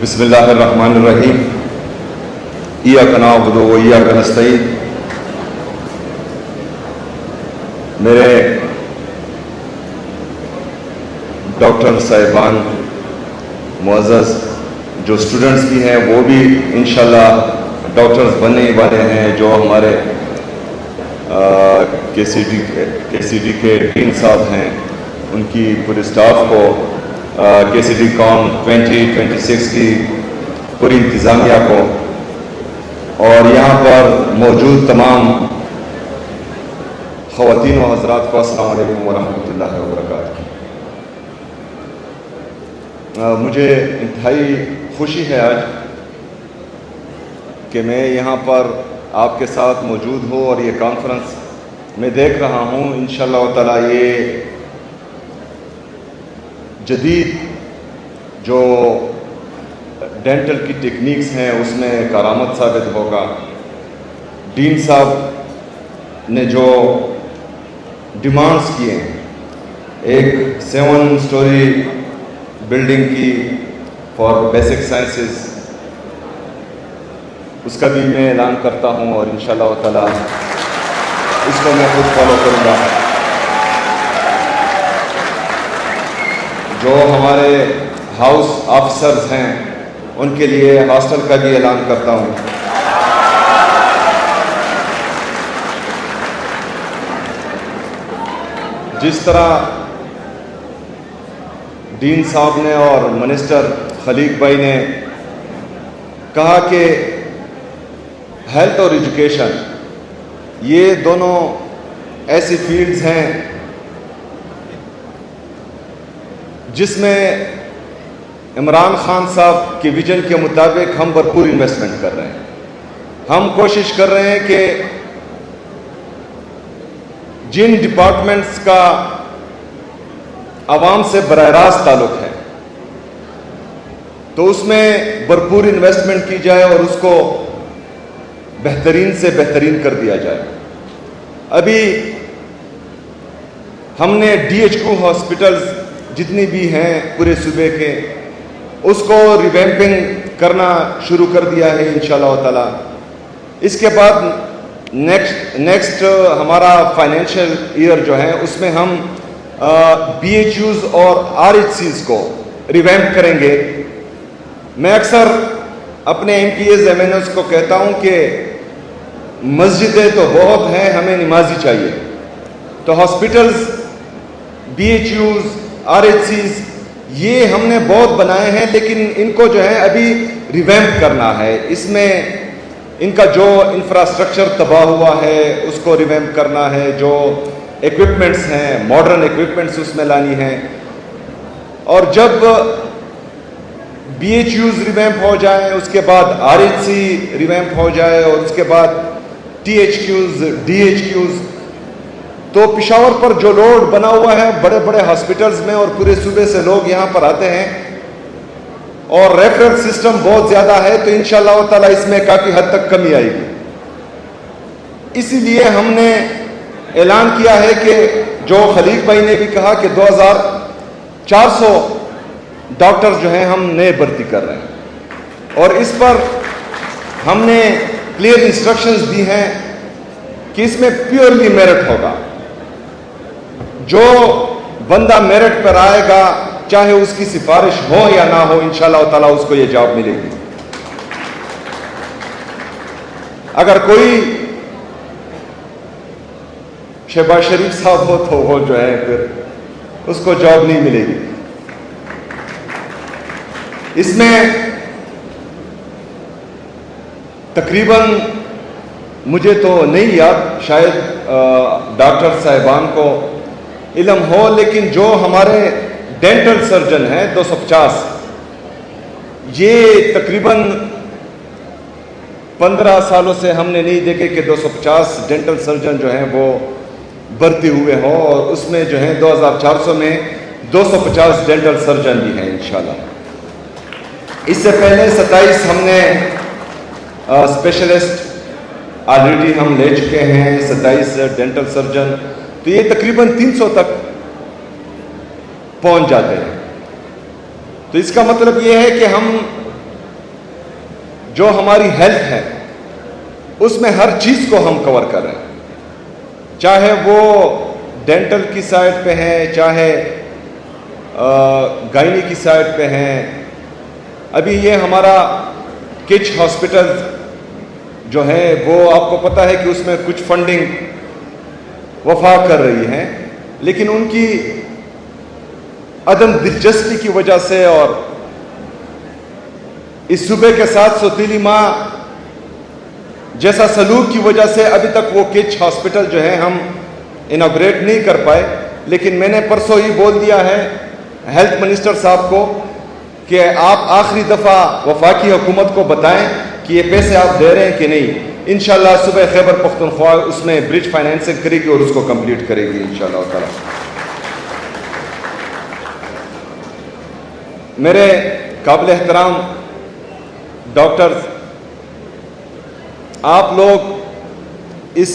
بسم اللہ الرحمن الرحیم ایاک نعبد و ایاک نستعین۔ میرے ڈاکٹر صاحبان معزز جو اسٹوڈنٹس بھی ہیں وہ بھی انشاءاللہ ڈاکٹرز بننے والے ہیں، جو ہمارے کے سی ڈی کے ڈین صاحب ہیں، ان کی پورے اسٹاف کو، کے سی ڈی کام 2026 کی پوری انتظامیہ کو، اور یہاں پر موجود تمام خواتین و حضرات کو السلام علیکم ورحمۃ اللہ وبرکاتہ۔ مجھے انتہائی خوشی ہے آج کہ میں یہاں پر آپ کے ساتھ موجود ہوں اور یہ کانفرنس میں دیکھ رہا ہوں۔ انشاءاللہ تعالی یہ جدید جو ڈینٹل کی ٹیکنیکس ہیں اس میں کارآمد ثابت ہوگا۔ ڈین صاحب نے جو ڈیمانڈز کیے ہیں، ایک 7 سٹوری بلڈنگ کی فار بیسک سائنسز، اس کا بھی میں اعلان کرتا ہوں اور انشاءاللہ تعالی اس کو میں خود فالو کروں گا۔ جو ہمارے ہاؤس آفیسرز ہیں ان کے لیے ہاسٹل کا بھی اعلان کرتا ہوں۔ جس طرح ڈین صاحب نے اور منسٹر خلیق بھائی نے کہا کہ ہیلتھ اور ایجوکیشن یہ دونوں ایسی فیلڈز ہیں جس میں عمران خان صاحب کے ویژن کے مطابق ہم بھرپور انویسٹمنٹ کر رہے ہیں۔ ہم کوشش کر رہے ہیں کہ جن ڈپارٹمنٹس کا عوام سے براہ راست تعلق ہے تو اس میں بھرپور انویسٹمنٹ کی جائے اور اس کو بہترین سے بہترین کر دیا جائے۔ ابھی ہم نے ڈی ایچ کیو ہاسپٹلز جتنی بھی ہیں پورے صوبے کے، اس کو ریویمپنگ کرنا شروع کر دیا ہے انشاءاللہ تعالی۔ اس کے بعد نیکسٹ ہمارا فائنینشیل ایئر جو ہے اس میں ہم بی ایچ یوز اور آر ایچ سیز کو ریویمپ کریں گے۔ میں اکثر اپنے M P As M N As کو کہتا ہوں کہ مسجدیں تو بہت ہیں، ہمیں نمازی چاہیے۔ تو hospitals, B H Us, R H Cs یہ ہم نے بہت بنائے ہیں، لیکن ان کو جو ہے ابھی ریویمپ کرنا ہے۔ اس میں ان کا جو انفراسٹرکچر تباہ ہوا ہے اس کو ریویمپ کرنا ہے، جو ایکوپمنٹس ہیں، ماڈرن ایکوپمنٹس اس میں لانی ہیں، اور جب بی ایچ یوز ریویمپ ہو جائیں اس کے بعد آر ایچ سی ریویمپ ہو جائے اور اس کے بعد T H Qs, D H Qs, تو پشاور پر جو لوڈ بنا ہوا ہے بڑے بڑے ہاسپٹلز میں اور پورے صوبے سے لوگ یہاں پر آتے ہیں اور ریفرل سسٹم بہت زیادہ ہے، تو انشاءاللہ تعالی اس میں کافی حد تک کمی آئے گی۔ اسی لیے ہم نے اعلان کیا ہے کہ جو خلیق بھائی نے بھی کہا کہ 2400 ڈاکٹر جو ہیں ہم نئے بھرتی کر رہے ہیں، اور اس پر ہم نے کلیئر انسٹرکشنز دی ہیں کہ اس میں پیورلی میرٹ ہوگا۔ جو بندہ میرٹ پر آئے گا چاہے اس کی سفارش ہو یا نہ ہو، انشاءاللہ تعالی اس کو یہ جاب ملے گی۔ اگر کوئی شہباز شریف صاحب ہو تو وہ جو ہے پھر اس کو جاب نہیں ملے گی۔ اس میں تقریباً مجھے تو نہیں یاد، شاید ڈاکٹر صاحبان کو علم ہو، لیکن جو ہمارے ڈینٹل سرجن ہیں 250، یہ تقریباً 15 سالوں سے ہم نے نہیں دیکھے کہ 250 ڈینٹل سرجن جو ہیں وہ بھرتی ہوئے ہوں، اور اس میں جو ہیں 2400 میں 250 ڈینٹل سرجن بھی ہیں انشاءاللہ۔ اس سے پہلے 27 ہم نے اسپیشلسٹ آلریڈی ہم لے چکے ہیں، 27 ڈینٹل سرجن، تو یہ تقریباً 300 تک پہنچ جاتے ہیں۔ تو اس کا مطلب یہ ہے کہ ہم جو ہماری ہیلتھ ہے اس میں ہر چیز کو ہم کور کر رہے ہیں، چاہے وہ ڈینٹل کی سائڈ پہ ہیں، چاہے گائنی کی سائڈ پہ ہیں. ابھی یہ ہمارا کچ ہاسپٹل جو ہے وہ آپ کو پتہ ہے کہ اس میں کچھ فنڈنگ وفاق کر رہی ہے، لیکن ان کی عدم دلچسپی کی وجہ سے اور اس صوبے کے ساتھ سوتیلی ماں جیسا سلوک کی وجہ سے ابھی تک وہ کچ ہاسپٹل جو ہے ہم انوگریٹ نہیں کر پائے. لیکن میں نے پرسوں ہی بول دیا ہے ہیلتھ منسٹر صاحب کو کہ آپ آخری دفعہ وفاقی حکومت کو بتائیں کہ یہ پیسے آپ دے رہے ہیں کہ نہیں. انشاءاللہ صبح خیبر پختونخوا اس میں برج فائنینسنگ کرے گی اور اس کو کمپلیٹ کرے گی انشاءاللہ تعالی. میرے قابل احترام ڈاکٹرز، آپ لوگ اس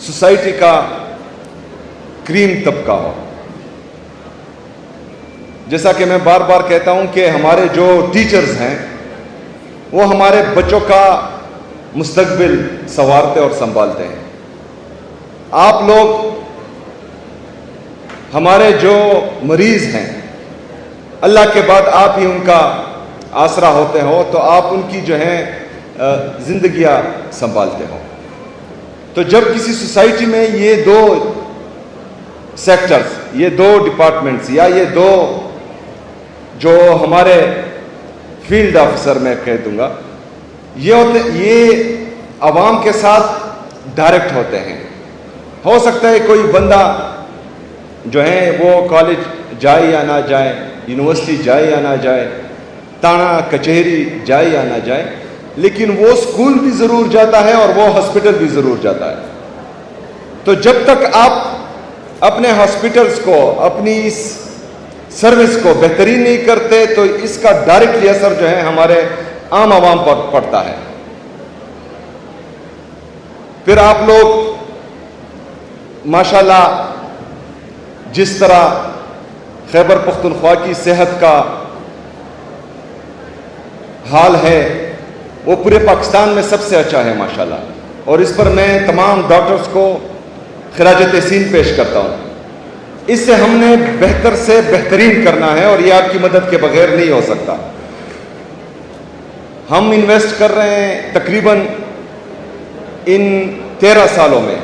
سوسائٹی کا کریم طبقہ ہو. جیسا کہ میں بار بار کہتا ہوں کہ ہمارے جو ٹیچرز ہیں وہ ہمارے بچوں کا مستقبل سنوارتے اور سنبھالتے ہیں. آپ لوگ ہمارے جو مریض ہیں اللہ کے بعد آپ ہی ان کا آسرا ہوتے ہو، تو آپ ان کی جو ہے زندگیاں سنبھالتے ہو. تو جب کسی سوسائٹی میں یہ دو سیکٹرز، یہ دو ڈپارٹمنٹس یا یہ دو جو ہمارے فیلڈ آفیسر میں کہہ دوں گا یہ عوام کے ساتھ ڈائریکٹ ہوتے ہیں. ہو سکتا ہے کوئی بندہ جو ہے وہ کالج جائے یا نہ جائے، یونیورسٹی جائے یا نہ جائے، تانا کچہری جائے یا نہ جائے، لیکن وہ اسکول بھی ضرور جاتا ہے اور وہ ہاسپٹل بھی ضرور جاتا ہے. تو جب تک آپ اپنے ہاسپٹلس کو، اپنی اس سروس کو بہترین نہیں کرتے تو اس کا ڈائریکٹلی اثر جو ہے ہمارے عام عوام پر پڑتا ہے. پھر آپ لوگ ماشاءاللہ جس طرح خیبر پختونخوا کی صحت کا حال ہے وہ پورے پاکستان میں سب سے اچھا ہے ماشاءاللہ، اور اس پر میں تمام ڈاکٹرز کو خراج تحسین پیش کرتا ہوں. اس سے ہم نے بہتر سے بہترین کرنا ہے اور یہ آپ کی مدد کے بغیر نہیں ہو سکتا. ہم انویسٹ کر رہے ہیں تقریباً ان 13 سالوں میں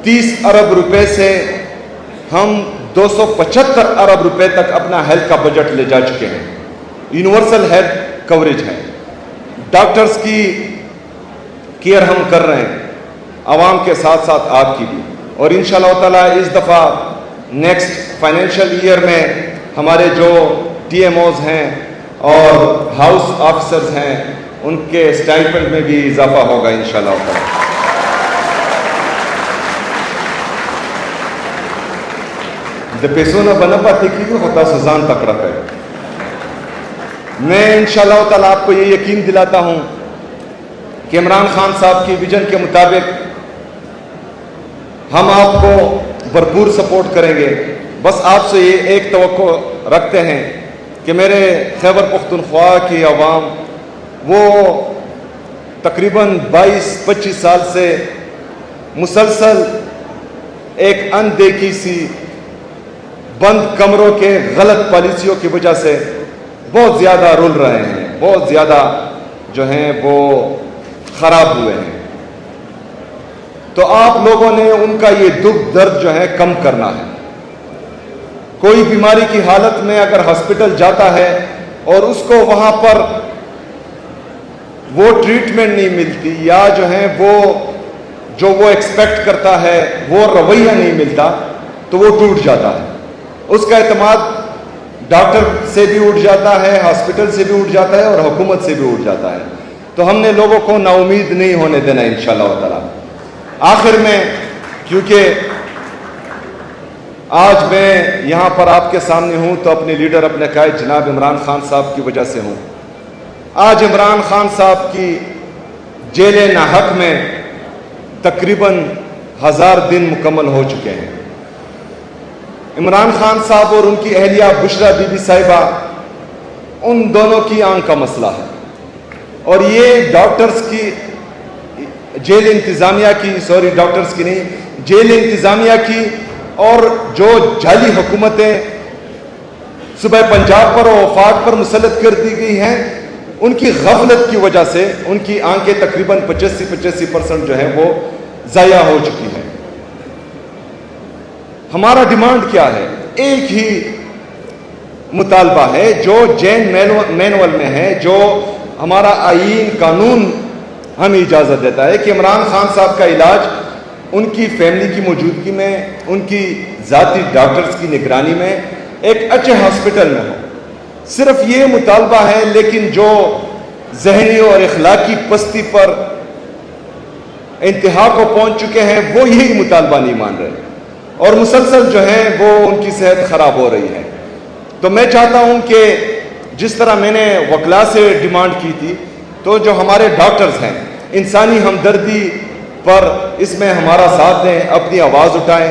30 ارب روپے سے ہم 275 ارب روپے تک اپنا ہیلتھ کا بجٹ لے جا چکے ہیں. یونیورسل ہیلتھ کوریج ہے، ڈاکٹرز کی کیئر ہم کر رہے ہیں، عوام کے ساتھ ساتھ آپ کی بھی. اور انشاءاللہ تعالیٰ اس دفعہ نیکسٹ فائنینشیل ایئر میں ہمارے جو ٹی ایم اوز ہیں اور ہاؤس آفیسرز ہیں ان کے اسٹائپنڈ میں بھی اضافہ ہوگا انشاءاللہ تعالیٰ. د پیسو نه بنه پاتې کېږي خو تاسو ځان تکړه کړئ. میں انشاءاللہ تعالیٰ آپ کو یہ یقین دلاتا ہوں کہ عمران خان صاحب کی ویژن کے مطابق ہم آپ کو بھرپور سپورٹ کریں گے. بس آپ سے یہ ایک توقع رکھتے ہیں کہ میرے خیبر پختونخوا کی عوام وہ تقریباً 22-25 سال سے مسلسل ایک اندیکھی سی بند کمروں کے غلط پالیسیوں کی وجہ سے بہت زیادہ رول رہے ہیں، بہت زیادہ جو ہیں وہ خراب ہوئے ہیں. تو آپ لوگوں نے ان کا یہ دکھ درد جو ہے کم کرنا ہے. کوئی بیماری کی حالت میں اگر ہاسپٹل جاتا ہے اور اس کو وہاں پر وہ ٹریٹمنٹ نہیں ملتی یا جو ہے وہ ایکسپیکٹ کرتا ہے وہ رویہ نہیں ملتا تو وہ ٹوٹ جاتا ہے. اس کا اعتماد ڈاکٹر سے بھی اٹھ جاتا ہے، ہاسپٹل سے بھی اٹھ جاتا ہے اور حکومت سے بھی اٹھ جاتا ہے. تو ہم نے لوگوں کو نا امید نہیں ہونے دینا انشاءاللہ تعالیٰ. آخر میں کیونکہ آج میں یہاں پر آپ کے سامنے ہوں تو اپنے لیڈر اپنے قائد جناب عمران خان صاحب کی وجہ سے ہوں. آج عمران خان صاحب کی جیل ناحق میں تقریباً 1000 دن مکمل ہو چکے ہیں. عمران خان صاحب اور ان کی اہلیہ بشرا بی بی صاحبہ ان دونوں کی آنکھ کا مسئلہ ہے. اور یہ ڈاکٹرز کی جیل انتظامیہ کی ڈاکٹرز کی نہیں، جیل انتظامیہ کی اور جو جعلی حکومتیں صوبہ پنجاب پر اور وفاق پر مسلط کر دی گئی ہیں، ان کی غفلت کی وجہ سے ان کی آنکھیں تقریباً 85% جو ہے وہ ضائع ہو چکی ہیں۔ ہمارا ڈیمانڈ کیا ہے؟ ایک ہی مطالبہ ہے جو جین مینول میں ہے، جو ہمارا آئین قانون ہمیں اجازت دیتا ہے کہ عمران خان صاحب کا علاج ان کی فیملی کی موجودگی میں، ان کی ذاتی ڈاکٹرز کی نگرانی میں ایک اچھے ہاسپٹل میں ہو۔ صرف یہ مطالبہ ہے، لیکن جو ذہنی اور اخلاقی پستی پر انتہا کو پہنچ چکے ہیں وہ یہی مطالبہ نہیں مان رہے، اور مسلسل جو ہے وہ ان کی صحت خراب ہو رہی ہے۔ تو میں چاہتا ہوں کہ جس طرح میں نے وکلاء سے ڈیمانڈ کی تھی، تو جو ہمارے ڈاکٹرز ہیں انسانی ہمدردی پر اس میں ہمارا ساتھ دیں، اپنی آواز اٹھائیں،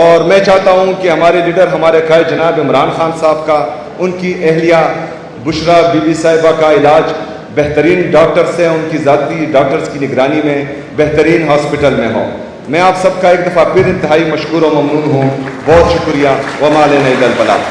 اور میں چاہتا ہوں کہ ہمارے لیڈر، ہمارے قائد جناب عمران خان صاحب کا، ان کی اہلیہ بشرا بی بی صاحبہ کا علاج بہترین ڈاکٹر سے، ان کی ذاتی ڈاکٹرز کی نگرانی میں بہترین ہاسپٹل میں ہو۔ میں آپ سب کا ایک دفعہ پھر انتہائی مشکور و ممنون ہوں۔ بہت شکریہ۔ وما علینا الا البلاغ۔